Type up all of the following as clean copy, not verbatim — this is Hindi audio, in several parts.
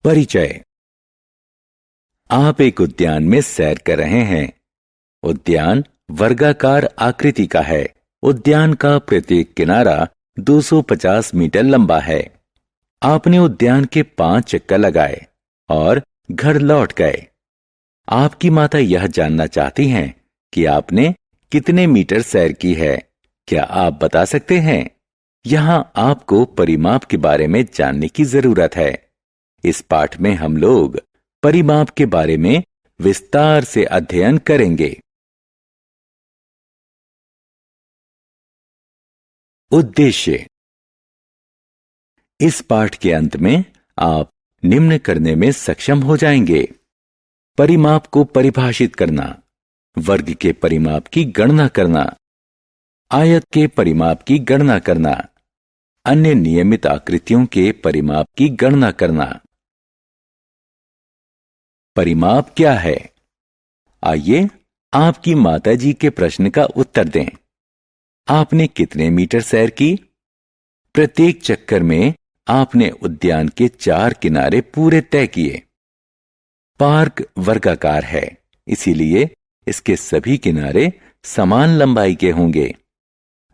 परिचय। आप एक उद्यान में सैर कर रहे हैं। उद्यान वर्गाकार आकृति का है। उद्यान का प्रत्येक किनारा 250 मीटर लंबा है। आपने उद्यान के 5 चक्कर लगाए और घर लौट गए। आपकी माता यह जानना चाहती हैं कि आपने कितने मीटर सैर की है। क्या आप बता सकते हैं? यहां आपको परिमाप के बारे में जानने की जरूरत है। इस पाठ में हम लोग परिमाप के बारे में विस्तार से अध्ययन करेंगे। उद्देश्य। इस पाठ के अंत में आप निम्न करने में सक्षम हो जाएंगे: परिमाप को परिभाषित करना, वर्ग के परिमाप की गणना करना, आयत के परिमाप की गणना करना, अन्य नियमित आकृतियों के परिमाप की गणना करना। परिमाप क्या है? आइए आपकी माताजी के प्रश्न का उत्तर दें। आपने कितने मीटर सैर की? प्रत्येक चक्कर में आपने उद्यान के 4 किनारे पूरे तय किए। पार्क वर्गाकार है, इसीलिए इसके सभी किनारे समान लंबाई के होंगे।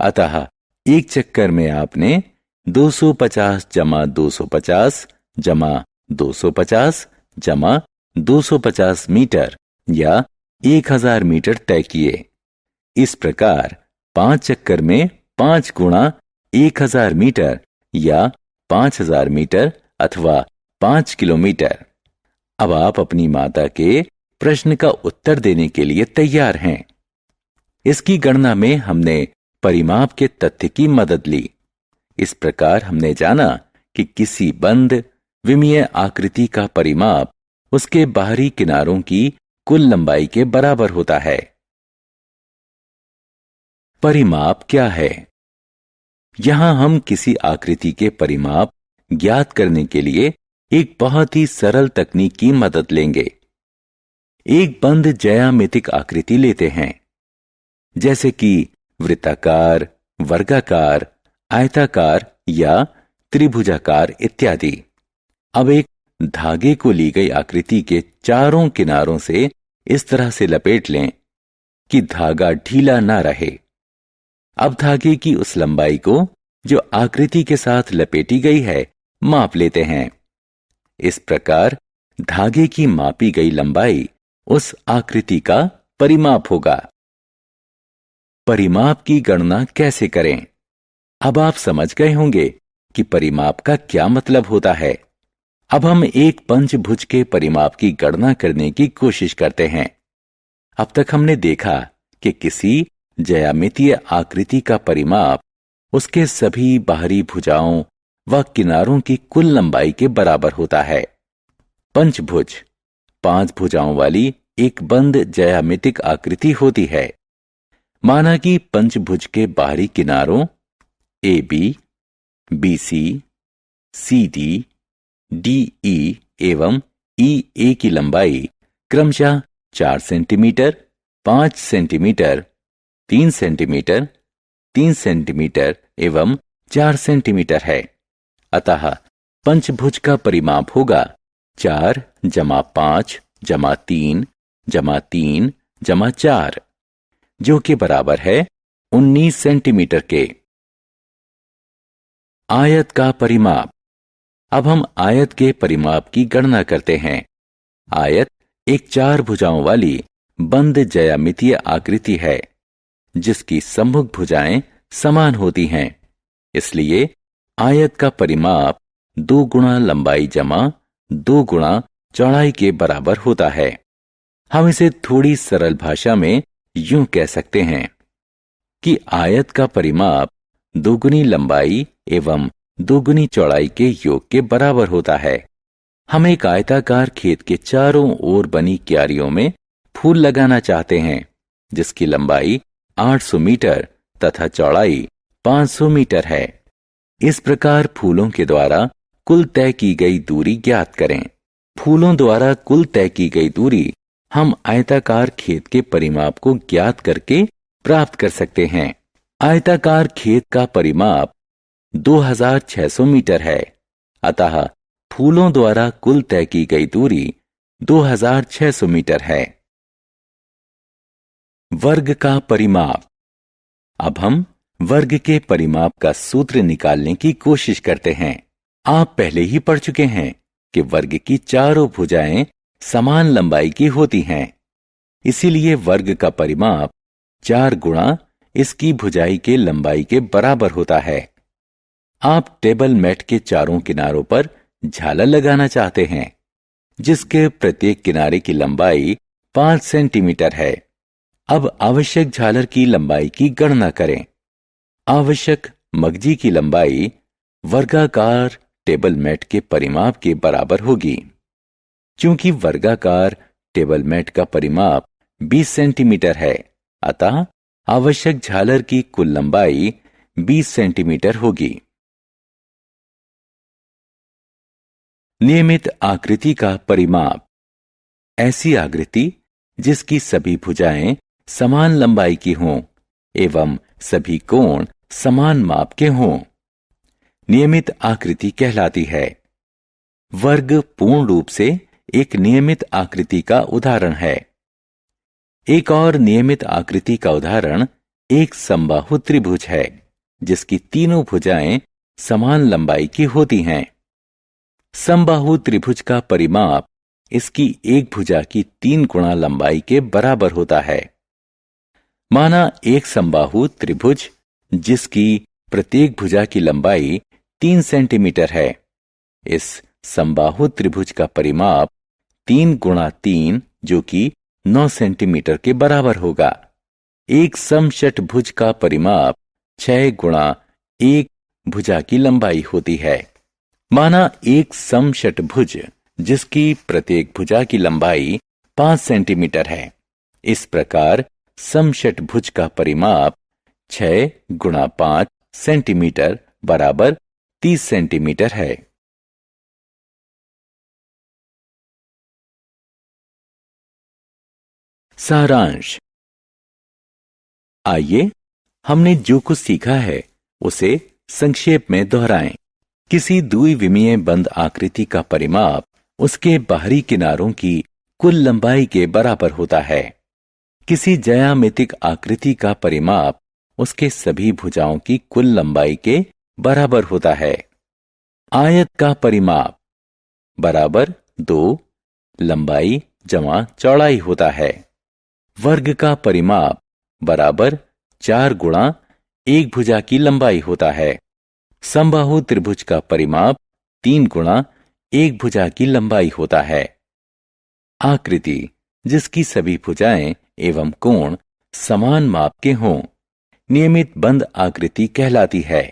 अतः एक चक्कर में आपने 250 जमा 250 जमा 250 जमा 250 मीटर या 1000 मीटर तय किए। इस प्रकार 5 चक्कर में 5 गुणा 1000 मीटर या 5000 मीटर अथवा 5 किलोमीटर। अब आप अपनी माता के प्रश्न का उत्तर देने के लिए तैयार हैं। इसकी गणना में हमने परिमाप के तथ्य की मदद ली। इस प्रकार हमने जाना कि किसी बंद विमीय आकृति का परिमाप उसके बाहरी किनारों की कुल लंबाई के बराबर होता है। परिमाप क्या है? यहां हम किसी आकृति के परिमाप ज्ञात करने के लिए एक बहुत ही सरल तकनीक की मदद लेंगे। एक बंद ज्यामितिक आकृति लेते हैं, जैसे कि वृत्ताकार, वर्गाकार, आयताकार या त्रिभुजाकार इत्यादि। अब एक धागे को ली गई आकृति के चारों किनारों से इस तरह से लपेट लें कि धागा ढीला ना रहे। अब धागे की उस लंबाई को जो आकृति के साथ लपेटी गई है माप लेते हैं। इस प्रकार धागे की मापी गई लंबाई उस आकृति का परिमाप होगा। परिमाप की गणना कैसे करें? अब आप समझ गए होंगे कि परिमाप का क्या मतलब होता है। अब हम एक पंचभुज के परिमाप की गणना करने की कोशिश करते हैं। अब तक हमने देखा कि किसी ज्यामितीय आकृति का परिमाप उसके सभी बाहरी भुजाओं व किनारों की कुल लंबाई के बराबर होता है। पंचभुज 5 भुजाओं वाली एक बंद ज्यामितिक आकृति होती है। माना कि पंचभुज के बाहरी किनारों AB, BC, CD, DE एवं EA की लंबाई क्रमशः 4 सेंटीमीटर, 5 सेंटीमीटर, 3 सेंटीमीटर, 3 सेंटीमीटर एवं 4 सेंटीमीटर है। अतः पंचभुज का परिमाप होगा 4 जमा 5 जमा 3 जमा 3 जमा 4, जो कि बराबर है 19 सेंटीमीटर के। आयत का परिमाप। अब हम आयत के परिमाप की गणना करते हैं। आयत एक 4 भुजाओं वाली बंद ज्यामितीय आकृति है, जिसकी सम्मुख भुजाएं समान होती हैं। इसलिए आयत का परिमाप 2 गुणा लंबाई जमा 2 गुणा चौड़ाई के बराबर होता है। हम इसे थोड़ी सरल भाषा में यूं कह सकते हैं कि आयत का परिमाप 2 गुनी लंबाई एवं 2 गुनी चौड़ाई के योग के बराबर होता है। हम एक आयताकार खेत के चारों ओर बनी क्यारियों में फूल लगाना चाहते हैं, जिसकी लंबाई 800 मीटर तथा चौड़ाई 500 मीटर है। इस प्रकार फूलों के द्वारा कुल तय की गई दूरी ज्ञात करें। फूलों द्वारा कुल तय की गई दूरी हम आयताकार खेत के परिमाप को ज्ञात करके प्राप्त कर सकते हैं। आयताकार खेत का परिमाप 2600 मीटर है। अतः फूलों द्वारा कुल तय की गई दूरी 2600 मीटर है। वर्ग का परिमाप। अब हम वर्ग के परिमाप का सूत्र निकालने की कोशिश करते हैं। आप पहले ही पढ़ चुके हैं कि वर्ग की चारों भुजाएं समान लंबाई की होती हैं। इसीलिए वर्ग का परिमाप 4 गुणा इसकी भुजाई के लंबाई के बराबर होता है। आप टेबल मैट के चारों किनारों पर झालर लगाना चाहते हैं, जिसके प्रत्येक किनारे की लंबाई 5 सेंटीमीटर है। अब आवश्यक झालर की लंबाई की गणना करें। आवश्यक मगजी की लंबाई वर्गाकार टेबल मैट के परिमाप के बराबर होगी। क्योंकि वर्गाकार टेबल मैट का परिमाप 20 सेंटीमीटर है, अतः आवश्यक झालर की कुल लंबाई 20 सेंटीमीटर होगी। नियमित आकृति का परिमाप। ऐसी आकृति जिसकी सभी भुजाएं समान लंबाई की हों एवं सभी कोण समान माप के हों, नियमित आकृति कहलाती है। वर्ग पूर्ण रूप से एक नियमित आकृति का उदाहरण है। एक और नियमित आकृति का उदाहरण एक समबाहु त्रिभुज है, जिसकी तीनों भुजाएं समान लंबाई की होती हैं। समबाहु त्रिभुज का परिमाप इसकी एक भुजा की 3 गुणा लंबाई के बराबर होता है। माना एक समबाहु त्रिभुज जिसकी प्रत्येक भुजा की लंबाई 3 सेंटीमीटर है। इस समबाहु त्रिभुज का परिमाप 3 गुणा 3 जो कि 9 सेंटीमीटर के बराबर होगा। एक समषटभुज का परिमाप 6 गुणा 1 भुजा की लंबाई होती है। माना एक समषटभुज जिसकी प्रत्येक भुजा की लंबाई 5 सेंटीमीटर है। इस प्रकार समषटभुज का परिमाप 6 गुणा 5 सेंटीमीटर बराबर 30 सेंटीमीटर है। सारांश। आइए हमने जो कुछ सीखा है उसे संक्षेप में दोहराएं। किसी द्विविमीय बंद आकृति का परिमाप उसके बाहरी किनारों की कुल लंबाई के बराबर होता है। किसी ज्यामितिक आकृति का परिमाप उसके सभी भुजाओं की कुल लंबाई के बराबर होता है। आयत का परिमाप बराबर 2 लंबाई जमा चौड़ाई होता है। वर्ग का परिमाप बराबर 4 गुणा 1 भुजा की लंबाई होता है। समबाहु त्रिभुज का परिमाप 3 गुणा 1 भुजा की लंबाई होता है। आकृति जिसकी सभी भुजाएं एवं कोण समान माप के हों, नियमित बंद आकृति कहलाती है।